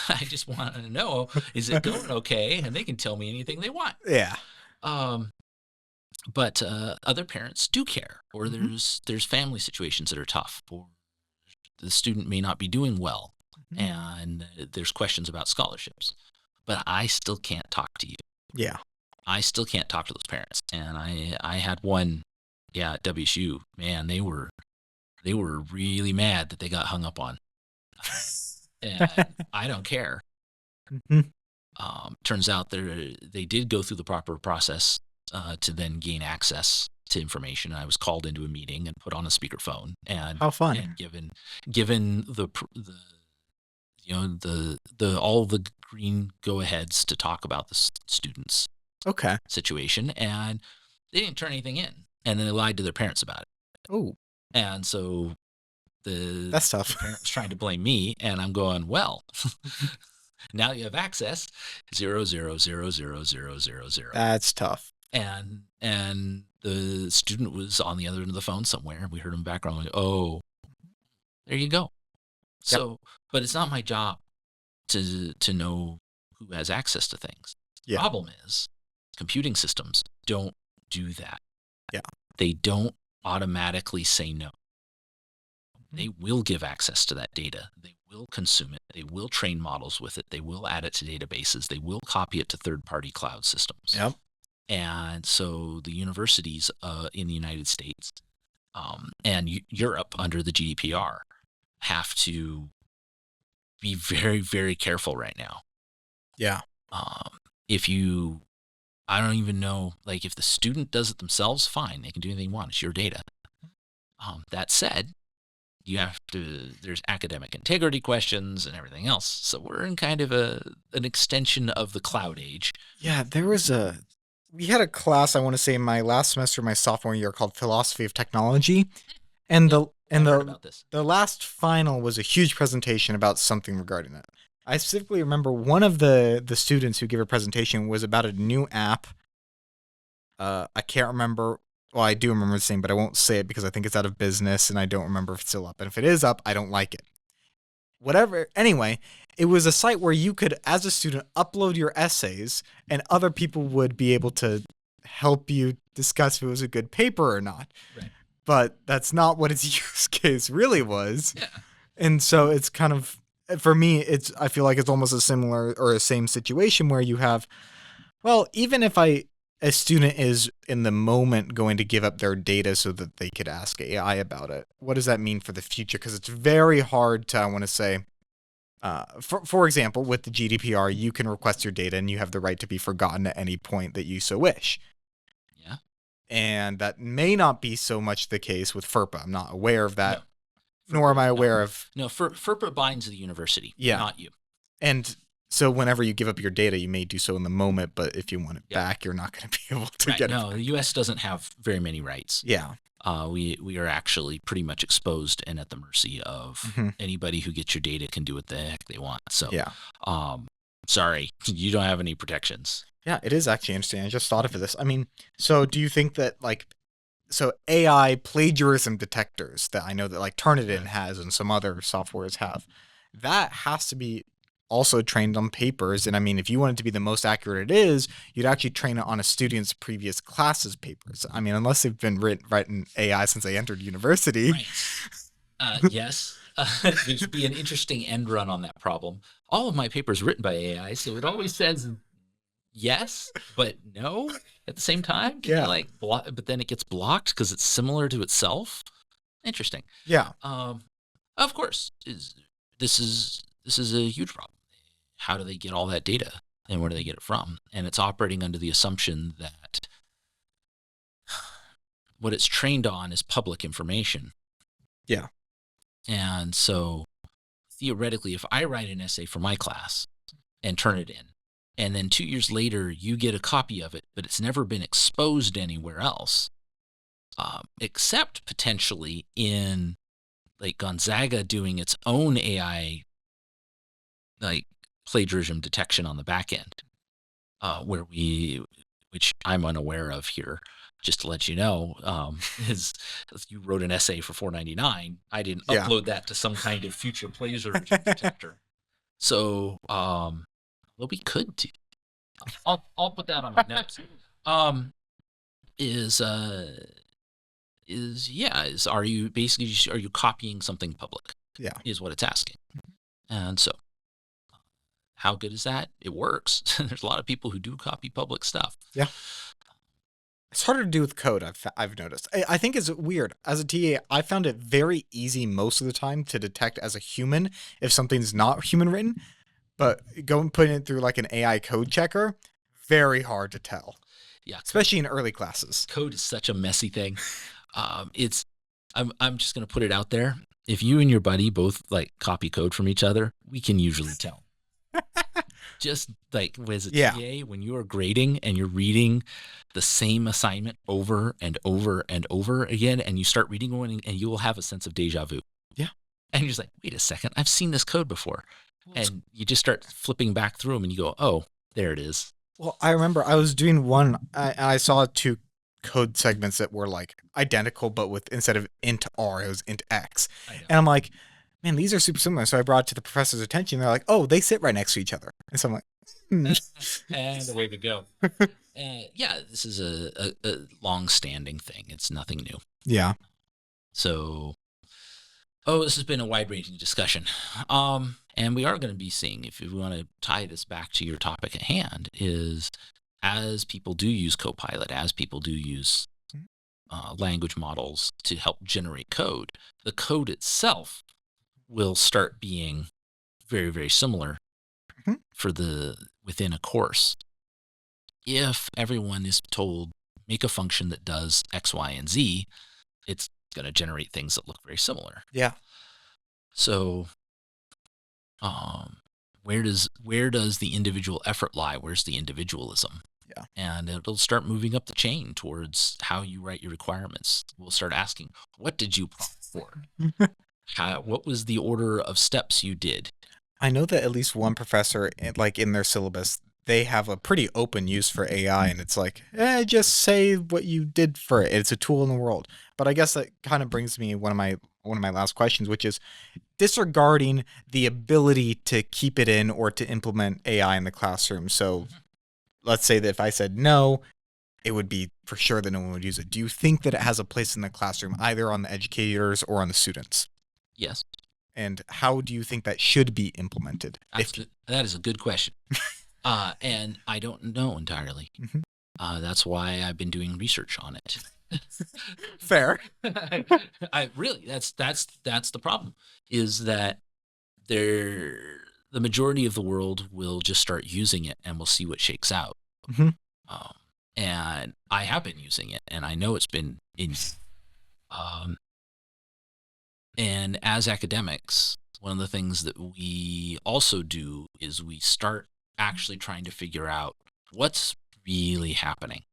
Speaker 2: I just want to know, is it going okay? And they can tell me anything they want.
Speaker 1: Yeah.
Speaker 2: But other parents do care, or mm-hmm. there's family situations that are tough, or the student may not be doing well, mm-hmm. and there's questions about scholarships. But I still can't talk to you.
Speaker 1: Yeah.
Speaker 2: I still can't talk to those parents. And I had one, at WSU, man, they were really mad that they got hung up on. And I don't care. Mm-hmm. Turns out they did go through the proper process to then gain access to information. I was called into a meeting and put on a speakerphone. And
Speaker 1: how fun!
Speaker 2: And given the all the green go-aheads to talk about the students' situation, and they didn't turn anything in, and then they lied to their parents about it.
Speaker 1: Oh.
Speaker 2: And so
Speaker 1: that's tough.
Speaker 2: The parents trying to blame me, and I'm going, well, now you have access 0000000.
Speaker 1: That's tough.
Speaker 2: And the student was on the other end of the phone somewhere. We heard him in the background like, oh, there you go. So, but it's not my job to know who has access to things. The problem is computing systems don't do that.
Speaker 1: Yeah.
Speaker 2: They don't automatically say no. They will give access to that data. They will consume it. They will train models with it. They will add it to databases. They will copy it to third-party cloud systems.
Speaker 1: Yep.
Speaker 2: And so the universities in the United States and Europe under the GDPR have to be very, very careful right now.
Speaker 1: Yeah.
Speaker 2: I don't even know, like if the student does it themselves, fine, they can do anything they want. It's your data. That said, there's academic integrity questions and everything else. So we're in kind of an extension of the cloud age.
Speaker 1: Yeah, we had a class, I want to say in my last semester, my sophomore year, called Philosophy of Technology. And the last final was a huge presentation about something regarding that. I specifically remember one of the students who gave a presentation was about a new app. I can't remember. Well, I do remember the name, but I won't say it because I think it's out of business and I don't remember if it's still up. And if it is up, I don't like it. Whatever. Anyway, it was a site where you could, as a student, upload your essays and other people would be able to help you discuss if it was a good paper or not.
Speaker 2: Right.
Speaker 1: But that's not what its use case really was.
Speaker 2: Yeah.
Speaker 1: And so it's kind of, for me, I feel like it's almost a similar or a same situation where you have, well, even if a student is in the moment going to give up their data so that they could ask AI about it, what does that mean for the future? Because it's very hard to, I want to say, For example, with the GDPR, you can request your data and you have the right to be forgotten at any point that you so wish.
Speaker 2: Yeah.
Speaker 1: And that may not be so much the case with FERPA. I'm not aware of that,
Speaker 2: No.
Speaker 1: nor am I aware of...
Speaker 2: No, FERPA binds the university,
Speaker 1: Yeah.
Speaker 2: not you.
Speaker 1: And so whenever you give up your data, you may do so in the moment, but if you want it back, you're not going to be able to get it.
Speaker 2: No, the U.S. doesn't have very many rights.
Speaker 1: Yeah.
Speaker 2: We are actually pretty much exposed and at the mercy of anybody who gets your data can do what the heck they want. So, sorry, you don't have any protections.
Speaker 1: Yeah, it is actually interesting. I just thought of this. I mean, so do you think that so AI plagiarism detectors that I know that like Turnitin has and some other softwares have, that has to be also trained on papers. And I mean, if you want it to be the most accurate it is, you'd actually train it on a student's previous classes papers. I mean, unless they've been written AI since they entered university.
Speaker 2: Right. Yes. It would be an interesting end run on that problem. All of my papers written by AI, so it always says yes, but no at the same time.
Speaker 1: Yeah.
Speaker 2: But then it gets blocked because it's similar to itself. Interesting.
Speaker 1: Yeah.
Speaker 2: Of course, this is a huge problem. How do they get all that data, and where do they get it from? And it's operating under the assumption that what it's trained on is public information.
Speaker 1: Yeah.
Speaker 2: And so theoretically, if I write an essay for my class and turn it in, and then 2 years later you get a copy of it, but it's never been exposed anywhere else, except potentially in like Gonzaga doing its own AI like plagiarism detection on the back end, which I'm unaware of here. Just to let you know, is you wrote an essay for $4.99. I didn't upload that to some kind of future plagiarism detector. So, what we could do, I'll put that on my notes. Are you copying something public?
Speaker 1: Yeah,
Speaker 2: is what it's asking. And so, how good is that? It works. There's a lot of people who do copy public stuff.
Speaker 1: Yeah. It's harder to do with code, I've noticed. I think it's weird. As a TA, I found it very easy most of the time to detect as a human if something's not human written, but putting it through like an AI code checker, very hard to tell.
Speaker 2: Yeah,
Speaker 1: especially in early classes.
Speaker 2: Code is such a messy thing. I'm just gonna put it out there. If you and your buddy both like copy code from each other, we can usually tell. Just like as a TA, when you are grading and you're reading the same assignment over and over and over again, and you start reading one, and you will have a sense of deja vu.
Speaker 1: Yeah.
Speaker 2: And you're just like, wait a second, I've seen this code before. And you just start flipping back through them and you go, oh, there it is.
Speaker 1: Well, I remember I was doing one, and I saw two code segments that were like identical, but with instead of int R, it was int X. And I'm like, man, these are super similar. So I brought it to the professor's attention. They're like, oh, they sit right next to each other. And so I'm like,
Speaker 2: and away we go. This is a long-standing thing. It's nothing new.
Speaker 1: Yeah.
Speaker 2: So, this has been a wide-ranging discussion. And we are going to be seeing, if we want to tie this back to your topic at hand, is as people do use Copilot, as people do use language models to help generate code, the code itself will start being very, very similar within a course. If everyone is told, make a function that does X, Y, and Z, it's going to generate things that look very similar.
Speaker 1: Yeah.
Speaker 2: So, where does the individual effort lie? Where's the individualism?
Speaker 1: Yeah.
Speaker 2: And it'll start moving up the chain towards how you write your requirements. We'll start asking, what did you prompt for? What was the order of steps you did?
Speaker 1: I know that at least one professor, like in their syllabus, they have a pretty open use for AI, and it's like, just say what you did for it. It's a tool in the world. But I guess that kind of brings me one of my last questions, which is disregarding the ability to keep it in or to implement AI in the classroom. So let's say that if I said no, it would be for sure that no one would use it. Do you think that it has a place in the classroom, either on the educators or on the students?
Speaker 2: Yes.
Speaker 1: And how do you think that should be implemented?
Speaker 2: That is a good question. And I don't know entirely. That's why I've been doing research on it.
Speaker 1: Fair.
Speaker 2: I really, that's the problem, is that the majority of the world will just start using it, and we'll see what shakes out.
Speaker 1: Mm-hmm.
Speaker 2: Um, and I have been using it, and I know it's been in. And as academics, one of the things that we also do is we start actually trying to figure out what's really happening.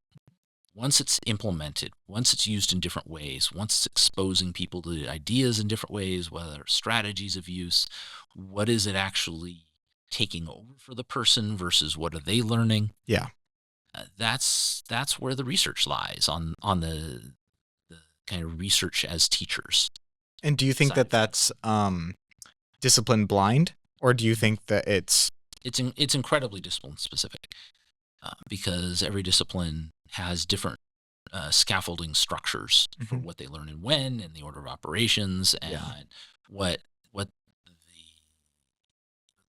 Speaker 2: Once it's implemented, once it's used in different ways, once it's exposing people to ideas in different ways, whether strategies of use, what is it actually taking over for the person versus what are they learning?
Speaker 1: Yeah.
Speaker 2: That's where the research lies on the kind of research as teachers.
Speaker 1: And do you think that that's discipline blind, or do you think that it's
Speaker 2: incredibly discipline specific, because every discipline has different scaffolding structures for what they learn and when, and the order of operations, and what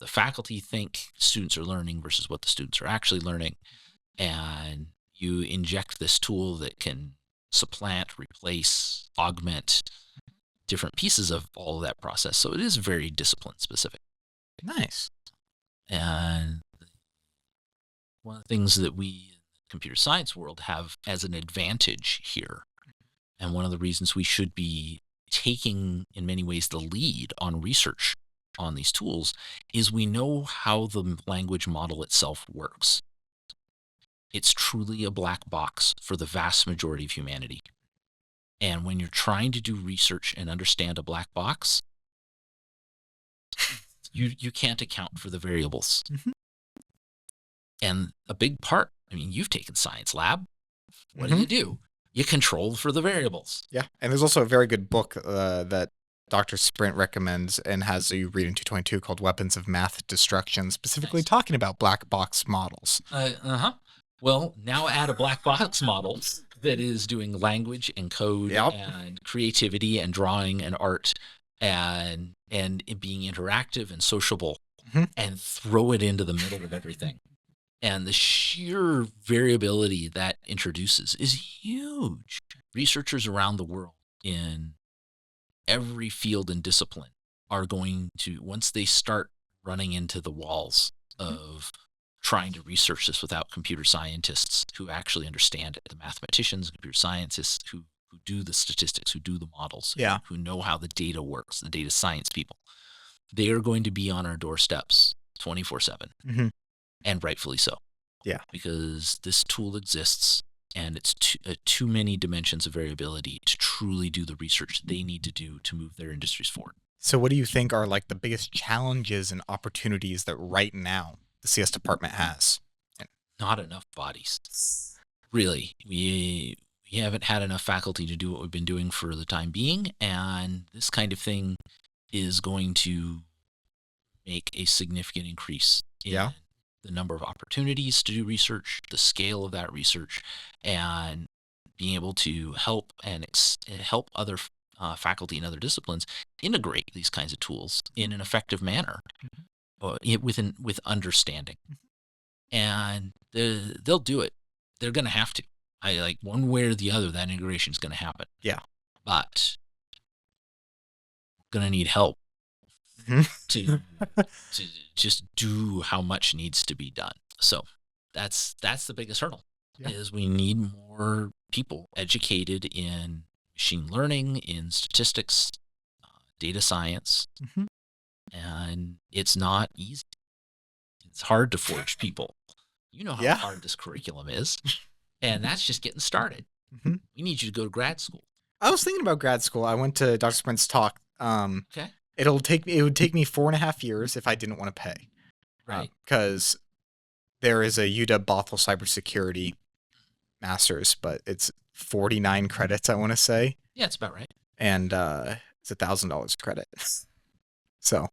Speaker 2: the faculty think students are learning versus what the students are actually learning. And you inject this tool that can supplant, replace, augment different pieces of all of that process. So it is very discipline specific.
Speaker 1: Nice.
Speaker 2: And one of the things that we in the computer science world have as an advantage here, and one of the reasons we should be taking, in many ways, the lead on research on these tools, is we know how the language model itself works. It's truly a black box for the vast majority of humanity. And when you're trying to do research and understand a black box, you can't account for the variables.
Speaker 1: Mm-hmm.
Speaker 2: And a big part, I mean, you've taken science lab. What do? You control for the variables.
Speaker 1: Yeah. And there's also a very good book that Dr. Sprint recommends and has you read in 222 called Weapons of Math Destruction, specifically talking about black box models.
Speaker 2: Well, now add a black box model that is doing language and code and creativity and drawing and art and it being interactive and sociable, and throw it into the middle of everything. And the sheer variability that introduces is huge. Researchers around the world in every field and discipline are going to, once they start running into the walls of trying to research this without computer scientists who actually understand it, the mathematicians, computer scientists who do the statistics, who do the models, who know how the data works, the data science people, they are going to be on our doorsteps 24/7, and rightfully so.
Speaker 1: Yeah,
Speaker 2: because this tool exists, and it's too many dimensions of variability to truly do the research they need to do to move their industries forward.
Speaker 1: So what do you think are like the biggest challenges and opportunities that right now the CS department has?
Speaker 2: Not enough bodies. Really, we haven't had enough faculty to do what we've been doing for the time being, and this kind of thing is going to make a significant increase in the number of opportunities to do research, the scale of that research, and being able to help other faculty in other disciplines integrate these kinds of tools in an effective manner, with understanding. And they'll do it. They're going to have to. One way or the other, that integration is going to happen.
Speaker 1: Yeah.
Speaker 2: But going to need help to just do how much needs to be done. So that's the biggest hurdle, is we need more people educated in machine learning, in statistics, data science, and it's not easy. It's hard to forge people. You know how hard this curriculum is, and that's just getting started. We need you to go to grad school.
Speaker 1: I was thinking about grad school. I went to Dr. Sprint's talk.
Speaker 2: Okay.
Speaker 1: It would take me 4.5 years if I didn't want to pay.
Speaker 2: Right.
Speaker 1: Because there is a UW Bothell cybersecurity master's, but it's 49 credits, I want to say.
Speaker 2: Yeah, it's about right.
Speaker 1: And it's $1,000 credit. So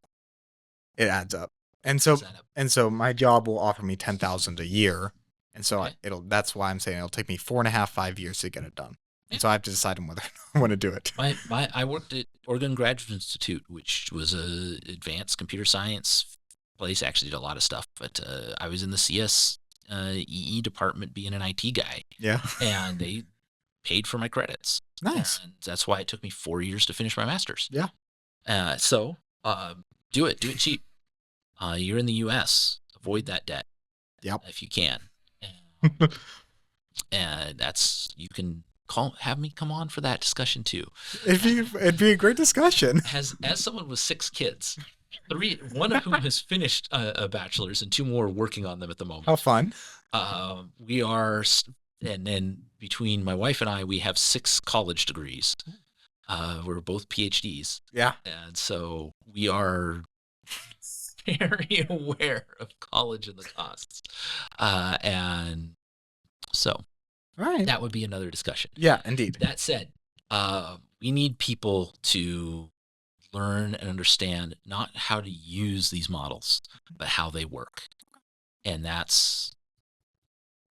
Speaker 1: it adds up. And so my job will offer me $10,000 a year. And so that's why I'm saying it'll take me 4.5 years to get it done. And so I have to decide on whether I want to do it.
Speaker 2: I worked at Oregon Graduate Institute, which was a advanced computer science place. Actually did a lot of stuff, but I was in the CS EE department being an IT guy. Yeah. And they paid for my credits.
Speaker 1: Nice.
Speaker 2: And that's why it took me 4 years to finish my master's.
Speaker 1: Yeah.
Speaker 2: So do it cheap. You're in the U.S. Avoid that debt.
Speaker 1: Yep.
Speaker 2: If you can. And you can have me come on for that discussion too.
Speaker 1: It'd be a great discussion.
Speaker 2: As someone with 6 kids, one of whom has finished a bachelor's and 2 more are working on them at the moment.
Speaker 1: How fun.
Speaker 2: We are, and then between my wife and I, we have 6 college degrees. We're both PhDs.
Speaker 1: Yeah.
Speaker 2: And so we are very aware of college and the costs. And so
Speaker 1: all right,
Speaker 2: that would be another discussion.
Speaker 1: Yeah, indeed.
Speaker 2: That said, we need people to learn and understand not how to use these models, but how they work. And that's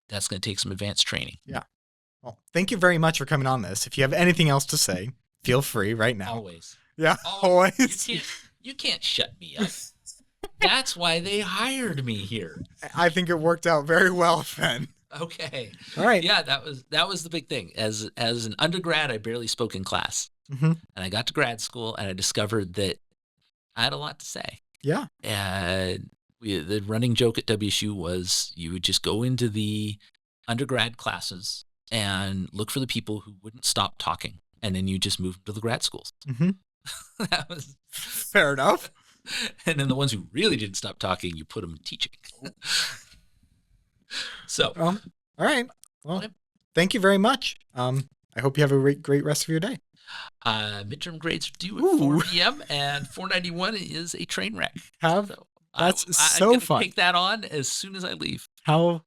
Speaker 2: going to take some advanced training.
Speaker 1: Yeah. Well, thank you very much for coming on this. If you have anything else to say, feel free right now.
Speaker 2: Always.
Speaker 1: Yeah, always.
Speaker 2: You can't shut me up. That's why they hired me here.
Speaker 1: I think it worked out very well, Ben.
Speaker 2: Okay.
Speaker 1: All right.
Speaker 2: Yeah, that was the big thing. As an undergrad, I barely spoke in class.
Speaker 1: Mm-hmm.
Speaker 2: And I got to grad school and I discovered that I had a lot to say.
Speaker 1: Yeah.
Speaker 2: And the running joke at WSU was you would just go into the undergrad classes and look for the people who wouldn't stop talking. And then you just move to the grad schools.
Speaker 1: Mm-hmm.
Speaker 2: That was
Speaker 1: fair enough.
Speaker 2: And then the ones who really didn't stop talking, you put them in teaching. So,
Speaker 1: all right. Well, thank you very much. I hope you have a great rest of your day.
Speaker 2: Midterm grades are due at 4 p.m. and 491 is a train wreck.
Speaker 1: That's so
Speaker 2: I'm
Speaker 1: fun.
Speaker 2: Take that on as soon as I leave.
Speaker 1: How